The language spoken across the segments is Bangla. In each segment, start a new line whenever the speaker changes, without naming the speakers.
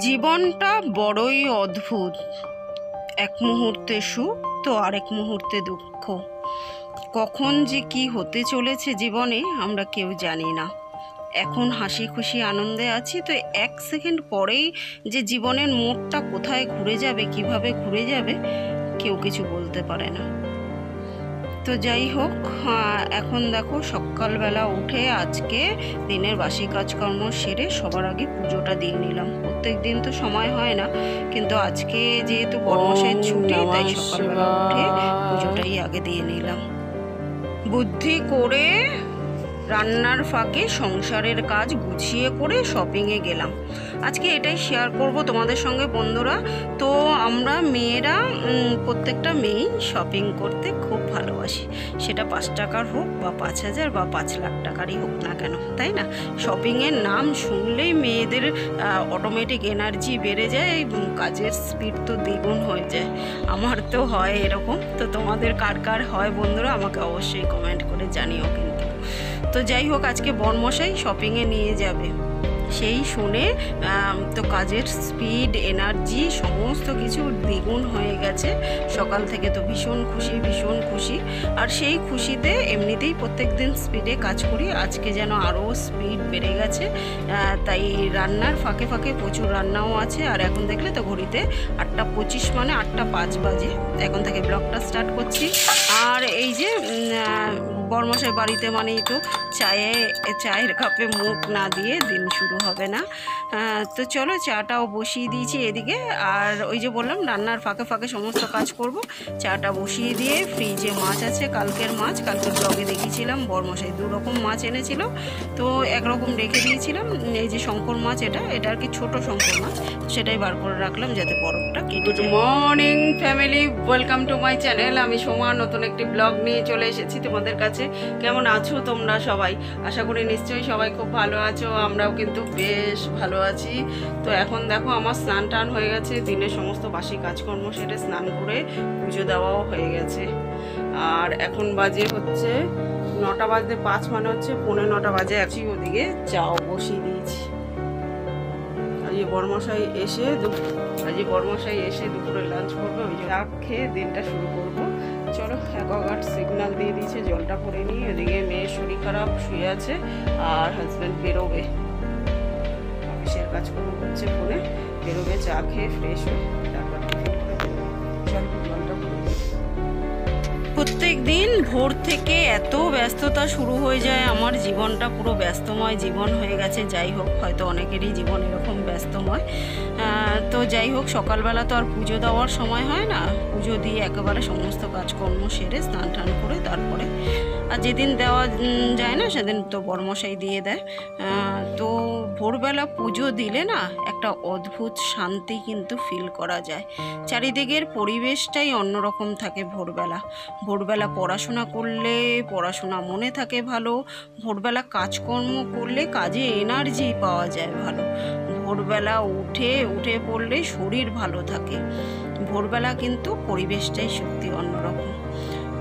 জীবনটা বড়ই অদ্ভুত। এক মুহূর্তে সুখ তো আরেক মুহূর্তে দুঃখ। কখন যে কি হতে চলেছে জীবনে আমরা কেউ জানি না। এখন হাসি খুশি আনন্দে আছি, তো এক সেকেন্ড পরেই যে জীবনের মোড়টা কোথায় ঘুরে যাবে, কিভাবে ঘুরে যাবে, কেউ কিছু বলতে পারে না। তো যাই হোক, এখন দেখো সকালবেলা উঠে আজকে দিনের বাসি কাজকর্ম সেরে সবার আগে পুজোটা দিয়ে নিলাম। প্রত্যেক দিন তো সময় হয় না, কিন্তু আজকে যেহেতু বর্মশাইয়ের ছুটি, তাই সকালবেলা উঠে পুজোটাই আগে দিয়ে নিলাম। বুদ্ধি করে রান্নার ফাঁকে সংসারের কাজ গুছিয়ে করে শপিংয়ে গেলাম। আজকে এটাই শেয়ার করব তোমাদের সঙ্গে বন্ধুরা। তো আমরা মেয়েরা প্রত্যেকটা মেয়েই শপিং করতে খুব ভালোবাসি, সেটা 5 টাকার হোক বা 5,000 বা 5 লাখ টাকারই হোক না কেন, তাই না? শপিংয়ের নাম শুনলেই মেয়েদের অটোমেটিক এনার্জি বেড়ে যায়, কাজের স্পিড তো দ্বিগুণ হয়ে যায়। আমার তো হয় এরকম। তো তোমাদের কার কার হয় বন্ধুরা আমাকে অবশ্যই কমেন্ট করে জানিও কিন্তু। তো যাই হোক, আজকে বর্মশাই শপিংয়ে নিয়ে যাবে, সেই শুনে তো কাজের স্পিড, এনার্জি সমস্ত কিছু দ্বিগুণ হয়ে গেছে। সকাল থেকে তো ভীষণ খুশি। আর সেই খুশিতে এমনিতেই প্রত্যেক দিন স্পিডে কাজ করি, আজকে যেন আরও স্পিড বেড়ে গেছে। তাই রান্নার ফাঁকে ফাঁকে প্রচুর রান্নাও আছে। আর এখন দেখলে তো ঘড়িতে 8:25, মানে 8:05 বাজে। এখন থেকে ব্লগটা স্টার্ট করছি। আর এই যে বর্মশাই বাড়িতে মানেই তো চায়ের কাপে মুখ না দিয়ে দিন শুরু হবে না। তো চলো, চাটাও বসিয়ে দিয়েছি এদিকে। আর ওই যে বললাম রান্নার ফাঁকে ফাঁকে সমস্ত কাজ করব। চাটা বসিয়ে দিয়ে ফ্রিজে মাছ আছে, কালকের মাছ, কালকে ব্লগে দেখিয়েছিলাম বর্মশাই 2 রকম মাছ এনেছিল, তো একরকম রেখে দিয়েছিলাম। এই যে শঙ্কর মাছ, এটা আর কি ছোট শঙ্কর মাছ, সেটাই বার করে রাখলাম যাতে বরফটা কেটে। Good morning family, welcome to my channel. আমি সোমা নতুন একটি ব্লগ নিয়ে চলে এসেছি তোমাদের কাছে। কেমন আছো তোমরা সবাই? আশা করি নিশ্চয়ই সবাই খুব ভালো আছো, আমরাও কিন্তু বেশ ভালো আছি। তো এখন দেখো আমার স্নান টান হয়ে গেছে, দিনের সমস্ত বাসি কাজকর্ম সেরে স্নান করে পুজো দেওয়াও হয়ে গেছে। আর এখন বাজে হচ্ছে 9:05, মানে হচ্ছে 9:15 বাজে আছি। ওদিকে চাও বসিয়ে দিয়েছি। আজকে বর্মশাই এসে দুপুরে লাঞ্চ করবে, ওই চা খেয়ে দিনটা শুরু করবো। চলো, অ্যাকোয়াগার্ড সিগন্যাল দিয়ে দিয়েছে, জলটা পরে নিই। ওদিকে মেয়ের শরীর খারাপ, শুয়ে আছে, আর হাজব্যান্ড বেরোবে, অফিসের কাজকর্ম করছে, ফোনে বেরোবে, চা খেয়ে ফ্রেশ হয়ে তারপর চলো জলটা পরে। প্রত্যেক দিন ভোর থেকে এত ব্যস্ততা শুরু হয়ে যায়, আমার জীবনটা পুরো ব্যস্তময় জীবন হয়ে গেছে। যাই হোক, হয়তো অনেকেরই জীবন এরকম ব্যস্তময়। তো যাই হোক, সকালবেলা তো আর পুজো দেওয়ার সময় হয় না, পুজো দিয়ে একেবারে সমস্ত কাজকর্ম সেরে স্নান টান করে তারপরে, আর যেদিন দেওয়া যায় না সেদিন তো বর্মশাই দিয়ে দেয়। তো ভোরবেলা পুজো দিলে না একটা অদ্ভুত শান্তি কিন্তু ফিল করা যায়। চারিদিকের পরিবেশটাই অন্যরকম থাকে ভোরবেলা পড়াশোনা করলে পড়াশোনা মনে থাকে ভালো, ভোরবেলা কাজকর্ম করলে কাজে এনার্জি পাওয়া যায় ভালো, ভোরবেলা উঠে পড়লে শরীর ভালো থাকে। ভোরবেলা কিন্তু পরিবেশটাই সত্যি অন্যরকম।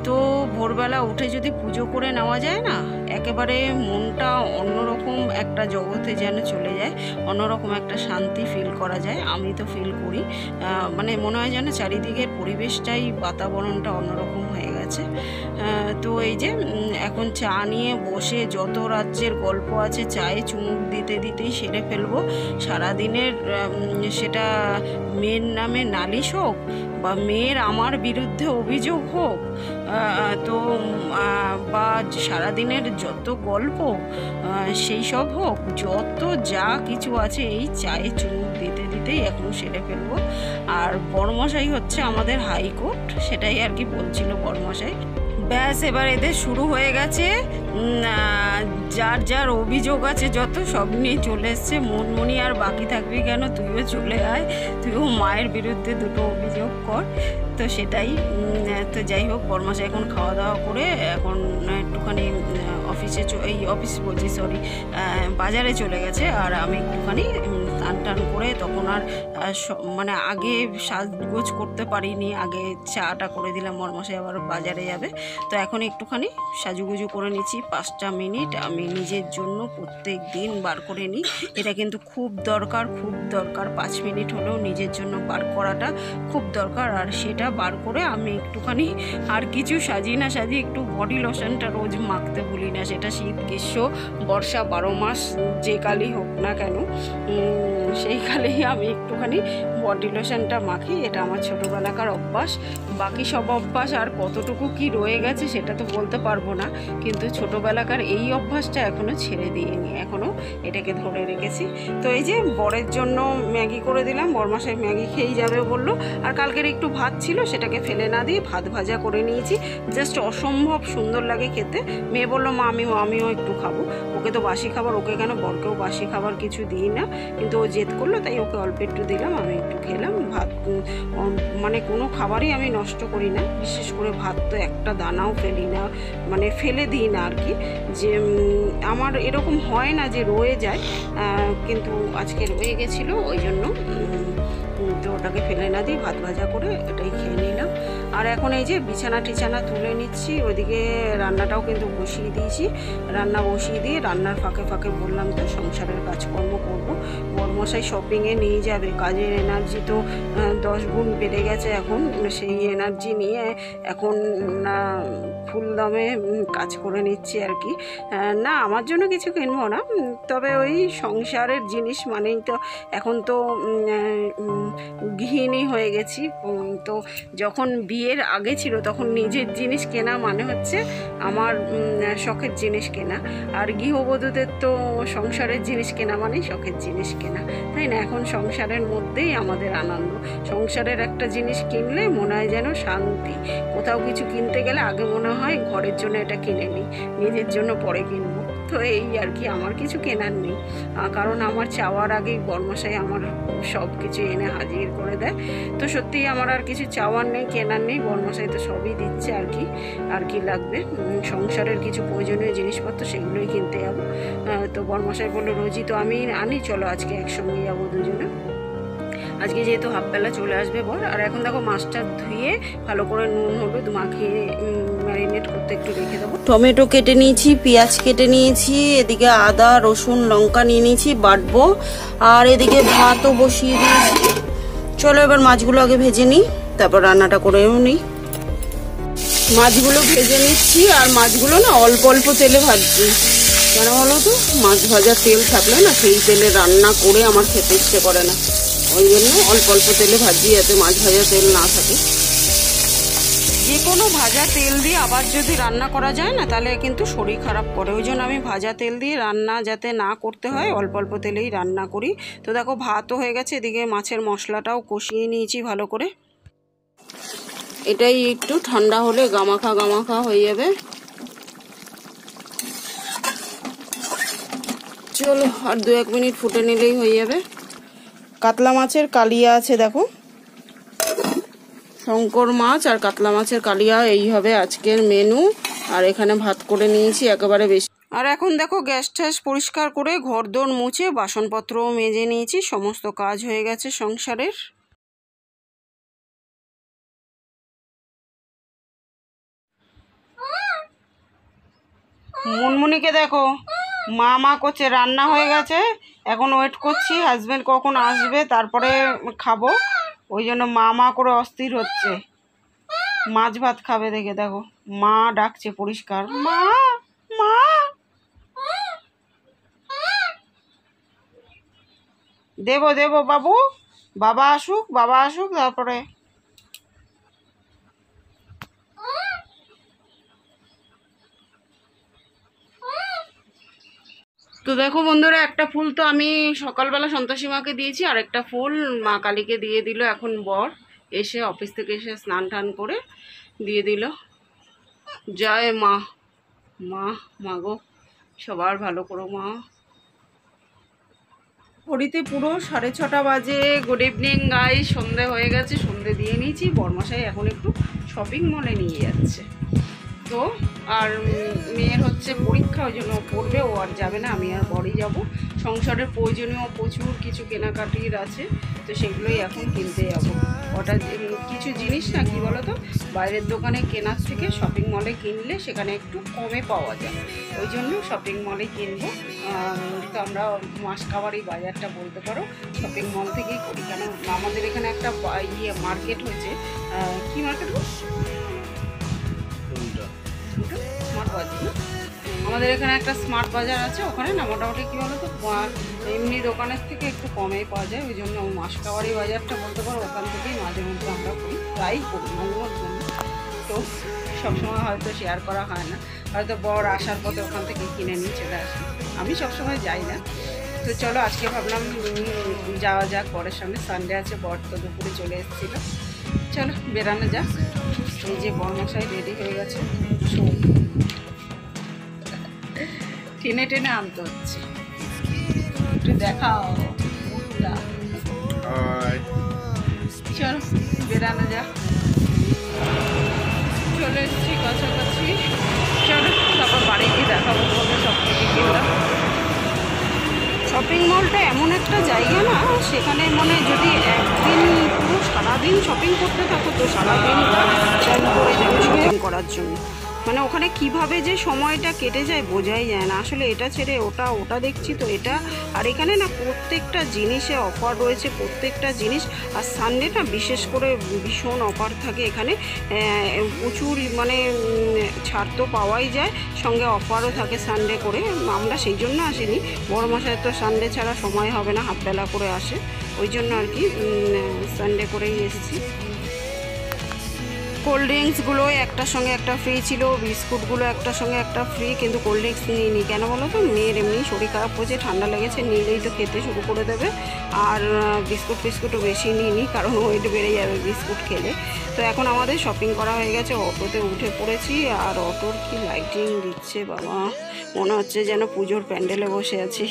তো ভোরবেলা উঠে যদি পুজো করে নেওয়া যায় না, একেবারে মনটা অন্যরকম একটা জগতে যেন চলে যায়, অন্যরকম একটা শান্তি ফিল করা যায়। আমি তো ফিল করি, মানে মনে হয় যেন চারিদিকের পরিবেশটাই, বাতাবরণটা অন্যরকম হয়ে গেছে। তো এই যে এখন চা নিয়ে বসে যত রাজ্যের গল্প আছে চায়ে চুমুক দিতেই সেরে ফেলবো। সারাদিনের সেটা মেয়ের নামে নালিশ হোক বা মেয়ের আমার বিরুদ্ধে অভিযোগ হোক, তো বা সারাদিনের যত গল্প সেই সব হোক, যত যা কিছু আছে এই চায়ে চুমুক দিতেই এখন সেরে ফেলবো। আর বর্মশাই হচ্ছে আমাদের হাইকোর্ট, সেটাই আর কি বলছিল বর্মশাই। ব্যাস, এবার এদের শুরু হয়ে গেছে, যার অভিযোগ আছে যত সব নিয়ে চলে এসছে। মনমনি আর বাকি থাকবি কেন, তুইও চলে আয়, তুইও মায়ের বিরুদ্ধে 2টো অভিযোগ কর। তো সেটাই। তো যাই হোক, বর্মশাই এখন খাওয়া দাওয়া করে এখন একটুখানি বাজারে চলে গেছে, আর আমি একটুখানি স্নান টান করে তখন আর মানে আগে সাজগোজ করতে পারিনি, আগে চাটা করে দিলাম, বরমশাই আবার বাজারে যাবে। তো এখন একটুখানি সাজুগুজু করে নিচ্ছি। 5টা মিনিট আমি নিজের জন্য প্রত্যেক দিন বার করে নিই, এটা কিন্তু খুব দরকার, খুব দরকার। 5 মিনিট হলেও নিজের জন্য বার করাটা খুব দরকার। আর সেটা বার করে আমি একটুখানি আর কিছু সাজি না সাজি একটু বডি লোশনটা রোজ মাখতে ভুলি না, সেটা শীত গ্রীষ্ম বর্ষা 12 মাস যে কালই হোক না কেন, সেই কালেই আমি একটুখানি বডি লোশনটা মাখি। এটা আমার ছোটোবেলাকার অভ্যাস। বাকি সব অভ্যাস আর কতটুকু কি রয়ে গেছে সেটা তো বলতে পারবো না, কিন্তু ছোটোবেলাকার এই অভ্যাসটা এখনও ছেড়ে দিইনি, এখনও এটাকে ধরে রেখেছি। তো এই যে বরের জন্য ম্যাগি করে দিলাম, বরমশাই ম্যাগি খেয়েই যাবে বললো। আর কালকের একটু ভাত ছিল, সেটাকে ফেলে না দিয়ে ভাত ভাজা করে নিয়েছি। জাস্ট অসম্ভব সুন্দর লাগে খেতে। মেয়ে বললো মা আমিও একটু খাবো। ওকে তো বাসি খাবার, ওকে কেন, বরকেও বাসি খাবার কিছু দিই না, কিন্তু ও জেদ করলো তাই ওকে অল্প একটু দিলাম, আমি একটু খেলাম। ভাত মানে কোনো খাবারই আমি নষ্ট করি না, বিশেষ করে ভাত তো একটা দানাও ফেলি না, মানে ফেলে দিই না আর কি। যে আমার এরকম হয় না যে রয়ে যায়, কিন্তু আজকে রয়ে গেছিলো, ওই জন্য তো ওটাকে ফেলে না দিই ভাত ভাজা করে এটাই খেয়ে নিলাম। আর এখন এই যে বিছানা টিছানা তুলে নিচ্ছি, ওইদিকে রান্নাটাও কিন্তু বসিয়ে দিয়েছি। রান্না বসিয়ে দিয়ে রান্নার ফাঁকে ফাঁকে বললাম তো সংসারের কাজকর্ম করবো। বরমশাই শপিংয়ে নিয়ে যাবে, কাজের এনার্জি তো 10 গুণ বেড়ে গেছে এখন, সেই এনার্জি নিয়ে এখন ফুল দমে কাজ করে নিচ্ছি আর কি। না আমার জন্য কিছু কিনবো না, তবে ওই সংসারের জিনিস মানেই তো এখন তো গৃহিণী হয়ে গেছি। তো যখন বিয়ের আগে ছিল তখন নিজের জিনিস কেনা মানে হচ্ছে আমার শখের জিনিস কেনা, আর গৃহবধূদের তো সংসারের জিনিস কেনা মানেই শখের জিনিস কেনা, তাই না? এখন সংসারের মধ্যেই আমাদের আনন্দ। সংসারের একটা জিনিস কিনলে মনে হয় যেন শান্তি। কোথাও কিছু কিনতে গেলে আগে মনে হয় ঘরের জন্য এটা কিনে নিই, নিজের জন্য পরে কিনবো। তো এই আর কি, আমার কিছু কেনার নেই, কারণ আমার চাওয়ার আগেই বরমশাই আমার সব কিছু এনে হাজির করে দেয়। তো সত্যিই আমার আর কিছু চাওয়ার নেই, কেনার নেই, বরমশাই তো সবই দিচ্ছে আর কি। আর কি লাগবে সংসারের কিছু প্রয়োজনীয় জিনিসপত্র, সেগুলোই কিনতে যাবো। তো বরমশাই বললো রোজই তো আমি আনি, চলো আজকে একসঙ্গে যাবো দুজনে। আজকে যেহেতু হাফবেলা চলে আসবে বর। আর এখন দেখো মাছটা ধুয়ে ভালো করে নুন হলুদ মাখিয়ে ম্যারিনেট করতে একটু রেখে দেবো। টমেটো কেটে নিয়েছি, পেঁয়াজ কেটে নিয়েছি, এদিকে আদা রসুন লঙ্কা নিয়ে নিয়েছি বাটবো, আর এদিকে ভাতও বসিয়ে দিয়েছি। চলো এবার মাছগুলো আগে ভেজে নিই, তারপর রান্নাটা করেও নিই। মাছগুলো ভেজে নিচ্ছি, আর মাছগুলো না অল্প অল্প তেলে ভাজছি। কেন বলো তো, মাছ ভাজার তেল থাকলে না সেই তেলে রান্না করে আমার খেতে ইচ্ছে করে না, ওই জন্য অল্প অল্প তেলে ভাজি, যাতে মাছ ভাজা তেল না থাকে। যে কোনো ভাজা তেল দিয়ে আবার যদি রান্না করা যায় না তাহলে কিন্তু শরীর খারাপ করে, ওই জন্য আমি ভাজা তেল দিয়ে রান্না যাতে না করতে হয় অল্প অল্প তেলেই রান্না করি। তো দেখো ভাতও হয়ে গেছে, এদিকে মাছের মশলাটাও কষিয়ে নিয়েছি ভালো করে। এটাই একটু ঠান্ডা হলে গামাখা গামাখা হয়ে যাবে। চলো আর 2-1 মিনিট ফুটে নিলেই হয়ে যাবে। কাতলা মাছের কালিয়া আছে দেখো, শঙ্কর মাছ আর কাতলা মাছের কালিয়া, এই হবে আজকের মেনু। আর এখানে ভাত করে নিয়েছি একেবারে বেশি। আর এখন দেখো গ্যাস ট্যাস পরিষ্কার করে ঘরদোর মুছে বাসনপত্রও মেজে নিয়েছি, সমস্ত কাজ হয়ে গেছে সংসারের। মুনমুনিকে দেখো মা মা করছে, রান্না হয়ে গেছে, এখন ওয়েট করছি হাজবেন্ড কখন আসবে তারপরে খাবো, ওই জন্য মা মা করে অস্থির হচ্ছে। মাছ ভাত খাবে দেখে দেখো মা ডাকছে পরিষ্কার, মা মা। দেবো দেবো বাবু, বাবা আসুক তারপরে। তো দেখো বন্ধুরা, একটা ফুল তো আমি সকালবেলা সন্তোষী মাকে দিয়েছি, আর একটা ফুল মা কালীকে দিয়ে দিল। এখন বর এসে অফিস থেকে এসে স্নান টান করে দিয়ে দিল। জয় মা, মা মা গো সবার ভালো করো মা। ঘড়িতে পুরো 6:30 বাজে। গুড ইভিনিং গাইস, সন্ধে হয়ে গেছে, সন্ধে দিয়ে নিয়েছি। বরমশাই এখন একটু শপিং মলে নিয়ে যাচ্ছে। তো আর মেয়ের হচ্ছে পরীক্ষা, ওই জন্য পড়বে, ও আর যাবে না, আমি আর বড়ই যাব। সংসারের প্রয়োজনীয় প্রচুর কিছু কেনাকাটির আছে, তো সেগুলোই এখন কিনতে যাবো। ওটা কিছু জিনিস না কি বলো তো, বাইরের দোকানে কেনার থেকে শপিং মলে কিনলে সেখানে একটু কমে পাওয়া যায়, ওই জন্য শপিং মলে কিনবো। তো আমরা মাসকাবারি বাজারটা বলতে পারো শপিং মল থেকেই করি, কেন আমাদের এখানে একটা মার্কেট হয়েছে, কি মার্কেট গো? স্মার্ট বাজার না? আমাদের এখানে একটা স্মার্ট বাজার আছে, ওখানে না মোটামুটি কী বলো তো এমনি দোকানের থেকে একটু কমেই পাওয়া যায়, ওই জন্য মাসকাবারি বাজারটা বলতে পারো ওখান থেকেই মাঝে মধ্যে আমরা করি, প্রায়ই করি মাঝে মধ্যে। তো সবসময় হয়তো শেয়ার করা হয় না, হয়তো বর আসার পথে ওখান থেকে কিনে নিয়ে চলে আসি, আমি সবসময় যাই না। তো চলো আজকে ভাবলাম যাওয়া যাক, বরের সামনে সানডে আছে, বর তো দুপুরে চলে এসেছিল, চলো বেরানো যাক। এই যে বরমশাই রেডি হয়ে গেছে, টেনে টেনে আনতে হচ্ছে, একটু দেখাও মুখটা। চলো বেরানো যাক, চলে এসেছি কাছাকাছি, চলো তারপর বাড়ি গিয়ে দেখাবো তোমাদের সব কিছু কিনলাম। শপিং মলটা এমন একটা জায়গা না, সেখানে মানে যদি একদিন পুরো সারাদিন শপিং করতে থাকো তো সারাদিনটা টাইম করে যাবে শপিং করার জন্য, মানে ওখানে কিভাবে যে সময়টা কেটে যায় বোঝাই যায় না আসলে। এটা ছেড়ে ওটা দেখছি তো এটা, আর এখানে না প্রত্যেকটা জিনিসে অফার রয়েছে, প্রত্যেকটা জিনিস, আর সানডেটা বিশেষ করে ভীষণ অফার থাকে এখানে, প্রচুর মানে ছাড় তো পাওয়াই যায়, সঙ্গে অফারও থাকে সানডে করে। আমরা সেই জন্য আসিনি, বড় মশাই তো সানডে ছাড়া সময় হবে না, হাফবেলা করে আসে, ওই জন্য আর কি সানডে করেই এসেছি। কোল্ড ড্রিঙ্কসগুলো একটার সঙ্গে একটা ফ্রি ছিল, বিস্কুটগুলো একটার সঙ্গে একটা ফ্রি, কিন্তু কোল্ড ড্রিঙ্কস নিইনি, কেন বলো তো মেয়ের এমনি শরীর খারাপ হয়েছে, ঠান্ডা লেগেছে, নিলেই তো খেতে শুরু করে দেবে। আর বিস্কুটও বেশি নিইনি, কারণ ওয়েট বেড়ে যাবে বিস্কুট খেলে। তো এখন আমাদের শপিং করা হয়ে গেছে, অটোতে উঠে পড়েছি, আর অটোর কি লাইটিং দিচ্ছে বাবা, মনে হচ্ছে যেন পুজোর প্যান্ডেলে বসে আছি।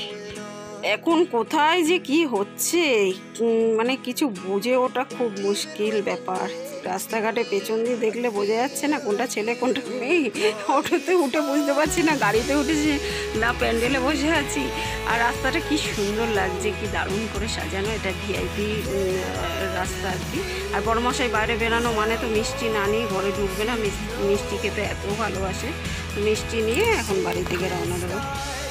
এখন কোথায় যে কি হচ্ছে মানে কিছু বুঝে ওঠা খুব মুশকিল ব্যাপার, রাস্তাঘাটে পেছন দিয়ে দেখলে বোঝা যাচ্ছে না কোনটা ছেলে কোনটা মেয়ে, অটোতে উঠে বুঝতে পারছি না গাড়িতে উঠেছি না প্যান্ডেলে বসে আছি। আর রাস্তাটা কি সুন্দর লাগছে, কি দারুণ করে সাজানো, এটা ভিআইপি রাস্তা আর কি। আর বড়মশাই বাইরে বেরানো মানে তো মিষ্টি না নিয়ে ঘরে ঢুকবে না, মিষ্টি খেতে এত ভালোবাসে, মিষ্টি নিয়ে এখন বাড়ির দিকে রওনা দেবো।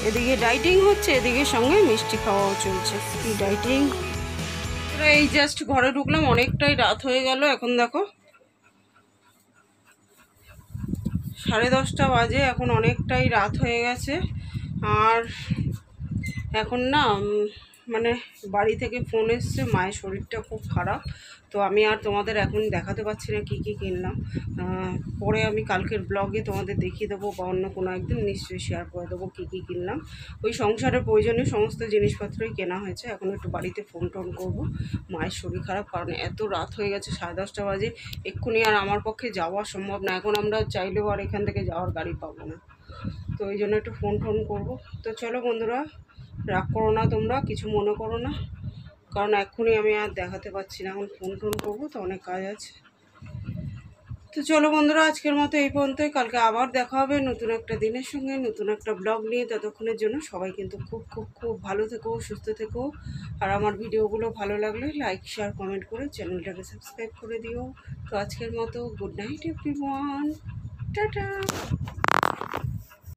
এদিকে ডাইটিং হচ্ছে, এদিকে সঙ্গে মিষ্টি খাওয়াও চলছে, কি ডাইটিং। এই জাস্ট ঘরে ঢুকলাম, অনেকটাই রাত হয়ে গেল, এখন দেখো 10:30 বাজে, এখন অনেকটাই রাত হয়ে গেছে। আর এখন না মানে বাড়ি থেকে ফোন এসছে, মায়ের শরীরটা খুব খারাপ, তো আমি আর তোমাদের এখন দেখাতে পারছি না কী কী কিনলাম, পরে আমি কালকের ব্লগে তোমাদের দেখিয়ে দেবো, বা অন্য কোনো একদিন নিশ্চয়ই শেয়ার করে দেবো কী কী কিনলাম। ওই সংসারের প্রয়োজনীয় সমস্ত জিনিসপত্রই কেনা হয়েছে, এখন একটু বাড়িতে ফোন টোন করবো, মায়ের শরীর খারাপ, কারণ এত রাত হয়ে গেছে, 10:30 বাজে, এক্ষুনি আর আমার পক্ষে যাওয়া সম্ভব না, এখন আমরা চাইলেও আর এখান থেকে যাওয়ার গাড়ি পাবো না, তো ওই জন্য একটু ফোন টোন করবো। তো চলো বন্ধুরা, রাগ করো না তোমরা, কিছু মনে করো না, কারণ এক্ষুনি আমি আর দেখাতে পারছি না, এখন ফোন টোন করবো তো অনেক কাজ আছে। তো চলো বন্ধুরা, আজকের মতো এই পর্যন্তই, কালকে আবার দেখা হবে নতুন একটা দিনের সঙ্গে, নতুন একটা ব্লগ নিয়ে। ততক্ষণের জন্য সবাই কিন্তু খুব খুব খুব ভালো থেকো, সুস্থ থেকো, আর আমার ভিডিওগুলো ভালো লাগলে লাইক শেয়ার কমেন্ট করে চ্যানেলটাকে সাবস্ক্রাইব করে দিও। তো আজকের মতো গুড নাইট এভরিওয়ান, টাটা।